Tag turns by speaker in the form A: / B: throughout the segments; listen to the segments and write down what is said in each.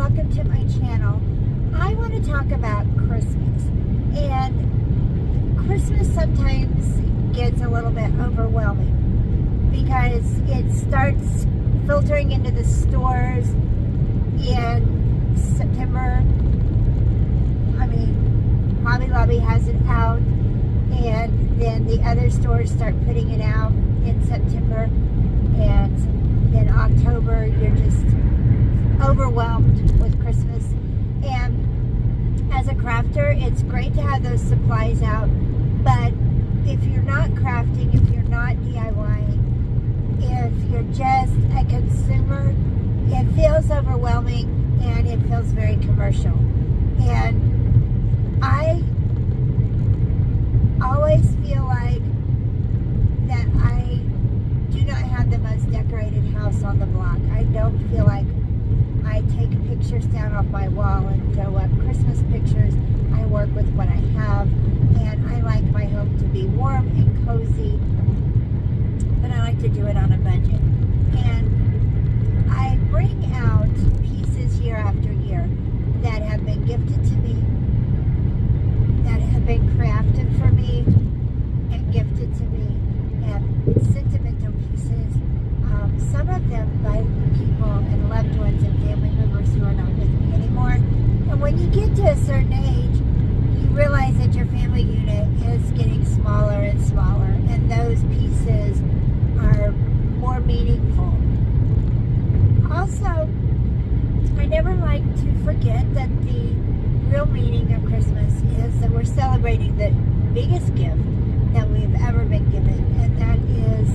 A: welcome to my channel. I want to talk about Christmas, and Christmas sometimes gets a little bit overwhelming because it starts filtering into the stores in September. I mean, Hobby Lobby has it out, and then the other stores start putting it out in September, and in October you're just overwhelmed with Christmas. And as a crafter, it's great to have those supplies out, but if you're not crafting, if you're not DIYing, if you're just a consumer, it feels overwhelming and it feels very commercial. And I always feel like that I do not have the most decorated house on the block. I don't feel like I take pictures down off my wall and throw up Christmas pictures. I work with what I have, and I like my home to be warm and cozy, but I like to do it on a budget. And I bring out pieces year after year that have been gifted to me, that have been crafted for me and gifted to me, and sentimental pieces. Some of them by people and loved ones and family members who are not with me anymore. And when you get to a certain age, you realize that your family unit is getting smaller and smaller, and those pieces are more meaningful. Also, I never like to forget that the real meaning of Christmas is that we're celebrating the biggest gift that we've ever been given, and that is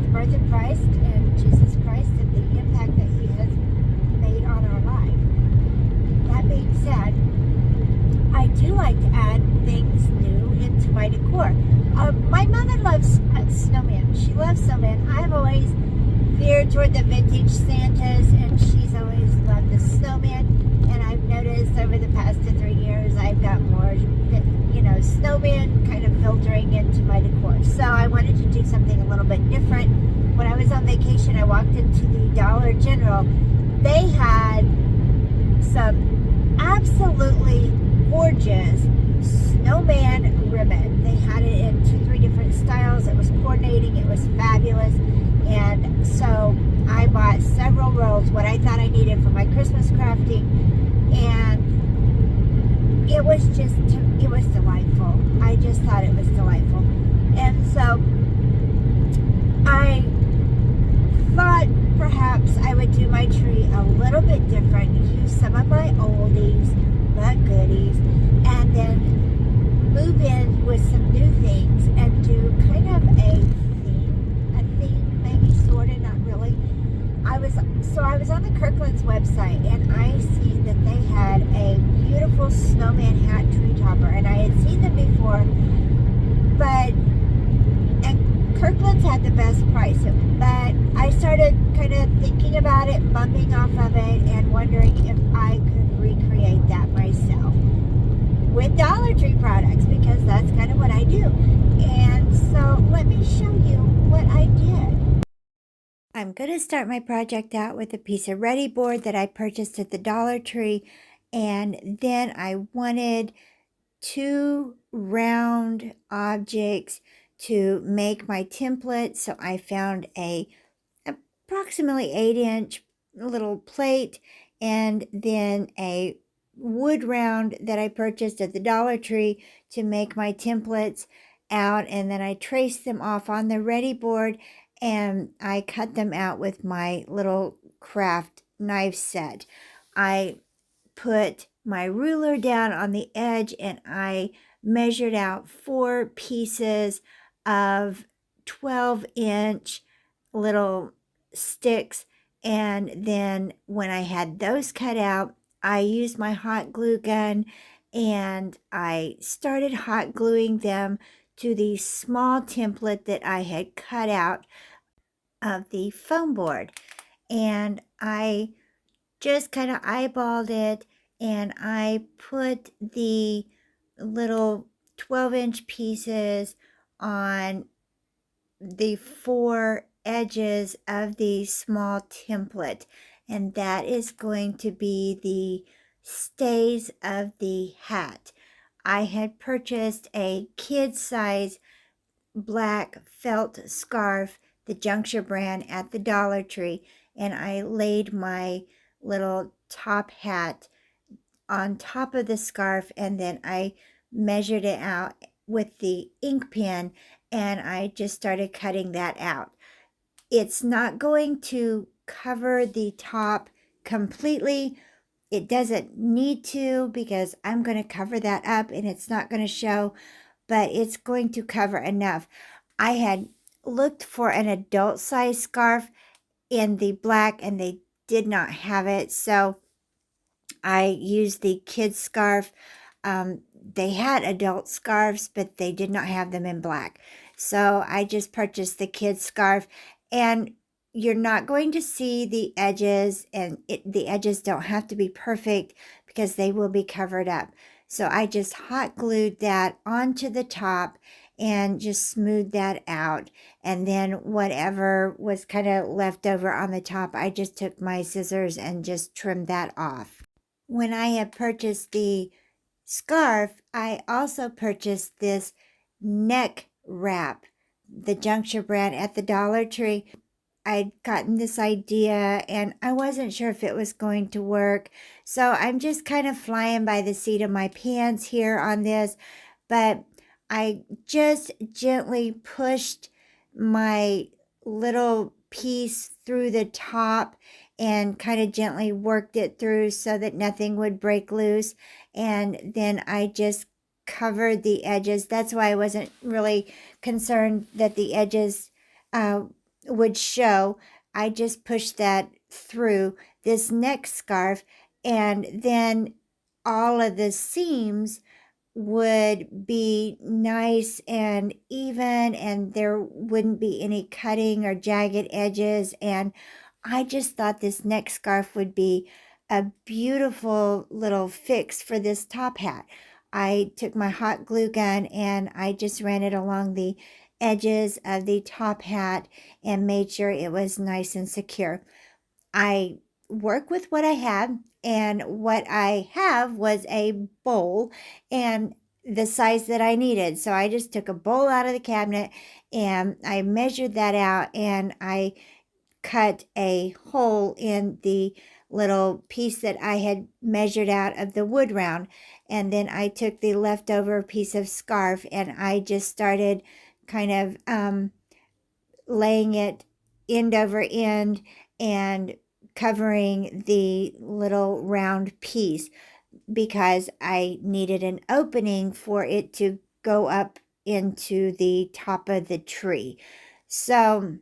A: the birth of Christ and Jesus Christ and the impact that He has made on our life. That being said, I do like to add things new into my decor. My mother loves Snowman. She loves Snowman. I've always veered toward the vintage Santas, and she's always loved the Snowman. And I've noticed over the past 3 years, I've got more, Snowman kind of filtering into my decor. So I wanted to do something a little bit different. When I was on vacation, I walked into the Dollar General. They had some absolutely gorgeous Snowman ribbon. They had it in 2-3 different styles. It was coordinating. It was fabulous. And so I bought several rolls, what I thought I needed for my Christmas crafting. And it was delightful. I just thought it was delightful. And so I thought perhaps I would do my tree a little bit different, use some of my oldies but goodies, and then move in with some new things and do kind of a theme, maybe sort of, not really. I was on the Kirkland's website, and I see that they had a beautiful snowman hat tree topper, and I had seen them before, and Kirkland's had the best price, but I started kind of thinking about it, bumping off of it, and wondering if I could recreate that myself with Dollar Tree products, because that's kind of what I do. And so let me show you what I did. I'm going to start my project out with a piece of Readi-Board that I purchased at the Dollar Tree, and then I wanted 2 round objects to make my template, so I found a approximately 8-inch little plate, and then a wood round that I purchased at the Dollar Tree to make my templates out, and then I traced them off on the Readi-Board, and I cut them out with my little craft knife set. I put my ruler down on the edge, and I measured out 4 pieces of 12-inch little sticks, and then when I had those cut out, I used my hot glue gun, and I started hot gluing them to the small template that I had cut out of the foam board. And I just kind of eyeballed it, and I put the little 12-inch pieces on the 4 edges of the small template, and that is going to be the stays of the hat. I had purchased a kid size black felt scarf, the Juncture brand, at the Dollar Tree, and I laid my little top hat on top of the scarf, and then I measured it out with the ink pen, and I just started cutting that out. It's not going to cover the top completely. It doesn't need to, because I'm going to cover that up and it's not going to show, but it's going to cover enough. I had looked for an adult size scarf in the black and they did not have it, so I used the kids scarf. They had adult scarves, but they did not have them in black. So I just purchased the kids scarf, and you're not going to see the edges, and the edges don't have to be perfect because they will be covered up. So I just hot glued that onto the top and just smoothed that out. And then whatever was kind of left over on the top, I just took my scissors and just trimmed that off. When I had purchased the scarf, I also purchased this neck wrap, the Juncture brand, at the Dollar Tree. I'd gotten this idea and I wasn't sure if it was going to work. So I'm just kind of flying by the seat of my pants here on this, but I just gently pushed my little piece through the top and kind of gently worked it through so that nothing would break loose. And then I just covered the edges. That's why I wasn't really concerned that the edges would show. I just pushed that through this neck scarf, and then all of the seams would be nice and even, and there wouldn't be any cutting or jagged edges. And I just thought this neck scarf would be a beautiful little fix for this top hat. I took my hot glue gun and I just ran it along the edges of the top hat and made sure it was nice and secure. I work with what I have, and what I have was a bowl and the size that I needed. So I just took a bowl out of the cabinet and I measured that out, and I cut a hole in the little piece that I had measured out of the wood round. And then I took the leftover piece of scarf and I just started kind of laying it end over end and covering the little round piece, because I needed an opening for it to go up into the top of the tree. So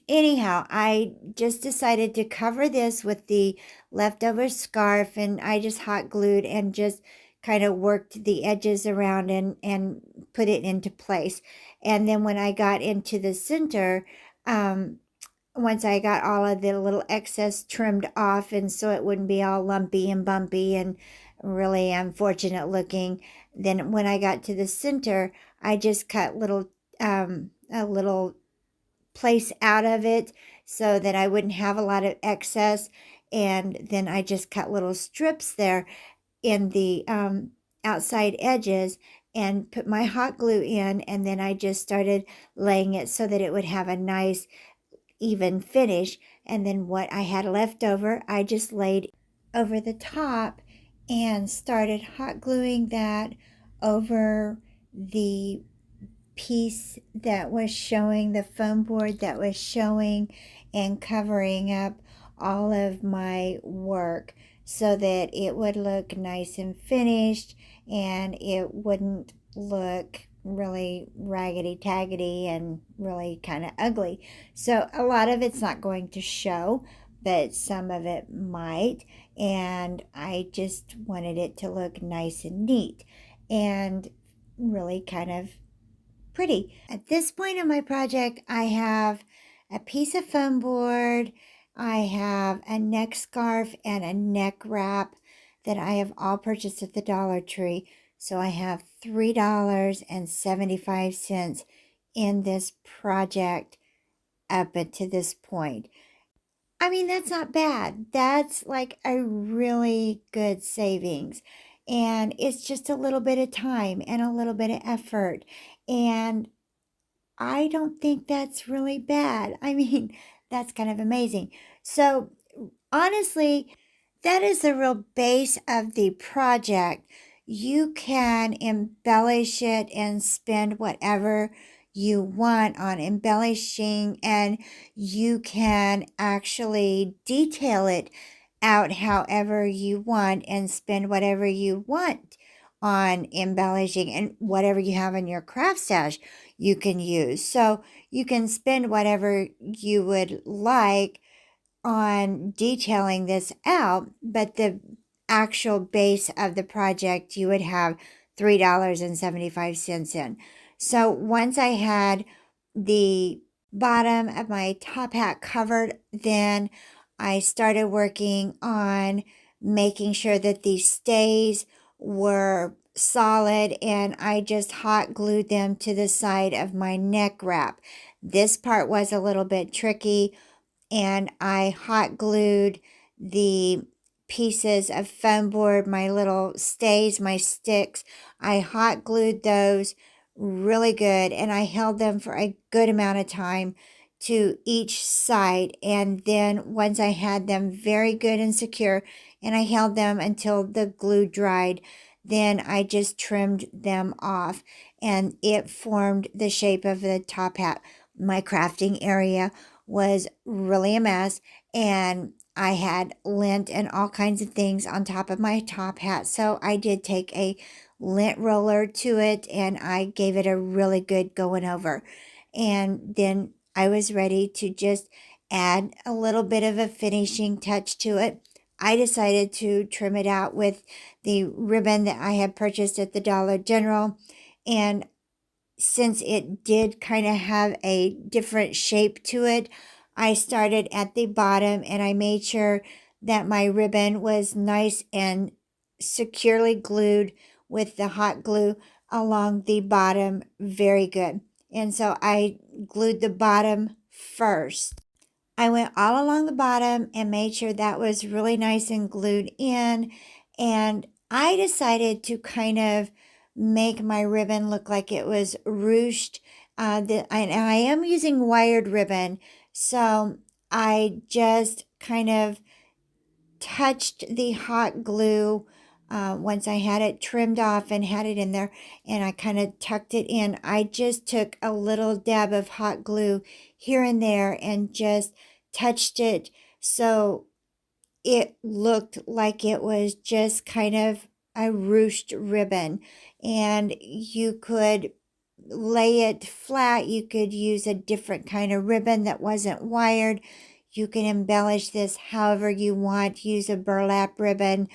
A: anyhow, I just decided to cover this with the leftover scarf, and I just hot glued and just kind of worked the edges around and put it into place. And then when I got into the center, once I got all of the little excess trimmed off, and so it wouldn't be all lumpy and bumpy and really unfortunate looking, then when I got to the center, I just cut a little place out of it so that I wouldn't have a lot of excess. And then I just cut little strips there in the outside edges and put my hot glue in, and then I just started laying it so that it would have a nice even finish. And then what I had left over, I just laid over the top and started hot gluing that over the piece that was showing, the foam board that was showing, and covering up all of my work so that it would look nice and finished and it wouldn't look really raggedy taggedy and really kind of ugly. So a lot of it's not going to show, but some of it might, and I just wanted it to look nice and neat and really kind of pretty. At this point in my project, I have a piece of foam board, I have a neck scarf and a neck wrap that I have all purchased at the Dollar Tree. So I have $3.75 in this project up to this point. I mean, that's not bad. That's like a really good savings. And it's just a little bit of time and a little bit of effort. And I don't think that's really bad. I mean, that's kind of amazing. So, honestly, that is the real base of the project. You can embellish it and spend whatever you want on embellishing, and you can actually detail it out however you want and spend whatever you want on embellishing, and whatever you have in your craft stash you can use. So you can spend whatever you would like on detailing this out, but the actual base of the project you would have $3.75 in. So once I had the bottom of my top hat covered, then I started working on making sure that the stays were solid, and I just hot glued them to the side of my neck wrap. This part was a little bit tricky, and I hot glued the pieces of foam board, my little stays, my sticks. I hot glued those really good, and I held them for a good amount of time to each side. And then once I had them very good and secure, and I held them until the glue dried, then I just trimmed them off, and it formed the shape of the top hat. My crafting area was really a mess, and I had lint and all kinds of things on top of my top hat. So I did take a lint roller to it, and I gave it a really good going over. And then I was ready to just add a little bit of a finishing touch to it. I decided to trim it out with the ribbon that I had purchased at the Dollar General, and since it did kind of have a different shape to it, I started at the bottom, and I made sure that my ribbon was nice and securely glued with the hot glue along the bottom. Very good. And so I glued the bottom first. I went all along the bottom and made sure that was really nice and glued in. And I decided to kind of make my ribbon look like it was ruched. And I am using wired ribbon. So I just kind of touched the hot glue once I had it trimmed off and had it in there, and I kind of tucked it in. I just took a little dab of hot glue here and there and just touched it so it looked like it was just kind of a ruched ribbon. And you could lay it flat. You could use a different kind of ribbon that wasn't wired. You can embellish this however you want. Use a burlap ribbon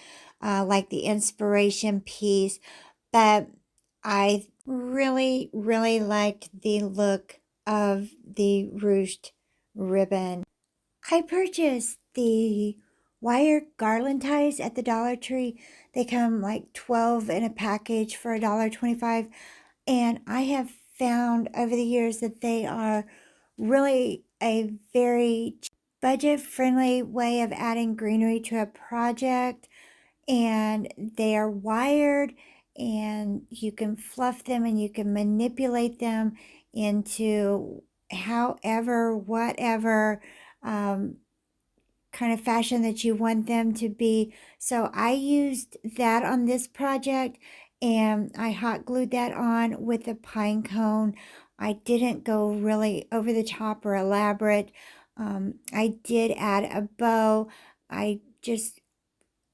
A: like the inspiration piece. But I really, really liked the look of the ruched ribbon. I purchased the wire garland ties at the Dollar Tree. They come like 12 in a package for $1.25. And I have found over the years that they are really a very budget-friendly way of adding greenery to a project. And they are wired, and you can fluff them and you can manipulate them into however, whatever kind of fashion that you want them to be. So I used that on this project, and I hot glued that on with a pine cone. I didn't go really over the top or elaborate. I did add a bow. I just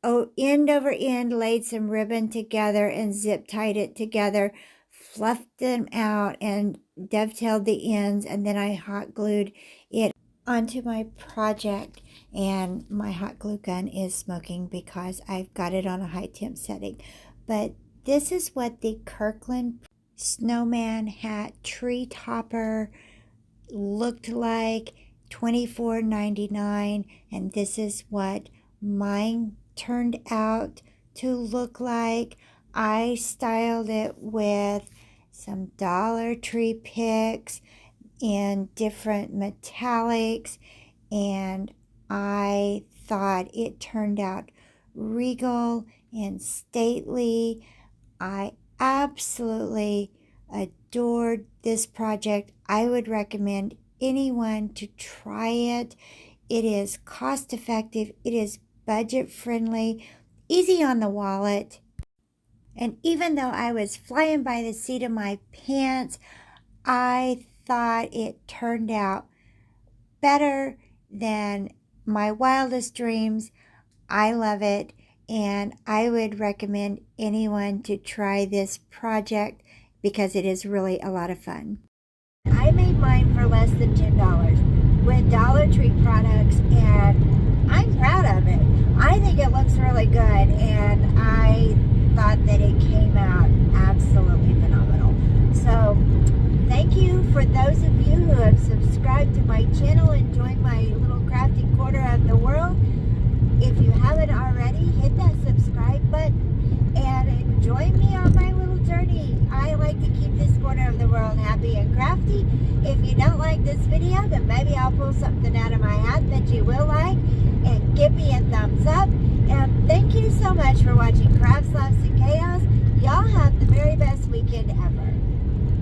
A: end over end laid some ribbon together and zip tied it together, fluffed them out and dovetailed the ends, and then I hot glued it onto my project. And my hot glue gun is smoking because I've got it on a high temp setting. But this is what the Kirkland Snowman hat tree topper looked like, $24.99, and this is what mine turned out to look like. I styled it with some Dollar Tree picks in different metallics, and I thought it turned out regal and stately. I absolutely adored this project. I would recommend anyone to try it. It is cost effective, it is budget friendly, easy on the wallet. And even though I was flying by the seat of my pants, I thought it turned out better than my wildest dreams. I love it, and I would recommend anyone to try this project because it is really a lot of fun. I made mine for less than $10 with Dollar Tree products, and I'm proud of it. I think it looks really good, and I thought that it came out absolutely phenomenal. So thank you for those of you who have subscribed to my channel and joined my little crafty corner of the world. If you haven't already, hit that subscribe button and join me on my little journey. I like to keep this corner of the world happy and crafty. If you don't like this video, then maybe I'll pull something out of my hat that you will like, and give me a thumbs up. And thank you so much for watching Crafts, Laughs, and Chaos. Y'all have the very best weekend ever.